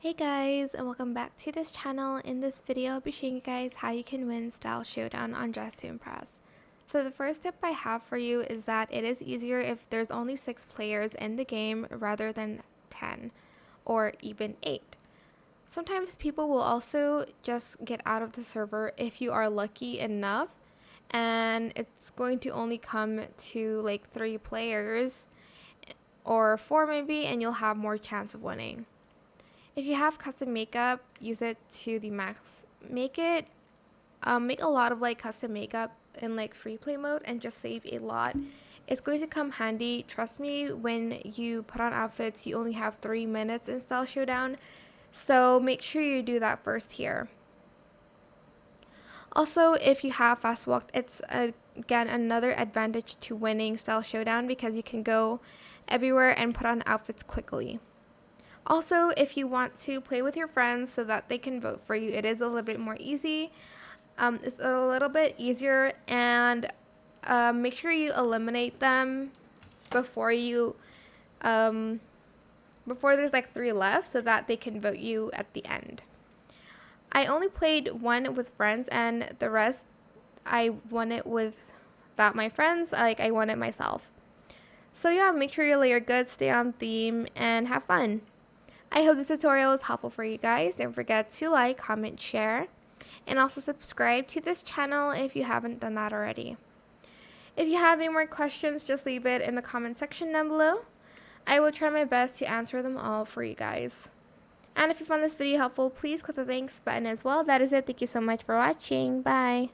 Hey guys, and welcome back to this channel. In this video, I'll be showing you guys how you can win Style Showdown on Dress to Impress. So the first tip I have for you is that it is easier if there's only 6 players in the game rather than 10 or even 8. Sometimes people will also just get out of the server if you are lucky enough, and it's going to only come to like 3 players or 4 maybe, and you'll have more chance of winning. If you have custom makeup, use it to the max. Make a lot of like custom makeup in like free play mode and just save a lot. It's going to come handy. Trust me, when you put on outfits, you only have 3 minutes in Style Showdown. So make sure you do that first here. Also, if you have fast walk, it's again another advantage to winning Style Showdown because you can go everywhere and put on outfits quickly. Also, if you want to play with your friends so that they can vote for you, it is a little bit more easy. It's a little bit easier, and make sure you eliminate them before before there's like 3 left so that they can vote you at the end. I only played one with friends, and the rest I won it without my friends. I won it myself. So yeah, make sure you layer good, stay on theme, and have fun. I hope this tutorial is helpful for you guys. Don't forget to like, comment, share, and also subscribe to this channel if you haven't done that already. If you have any more questions, just leave it in the comment section down below. I will try my best to answer them all for you guys. And if you found this video helpful, please click the thanks button as well. That is it. Thank you so much for watching. Bye.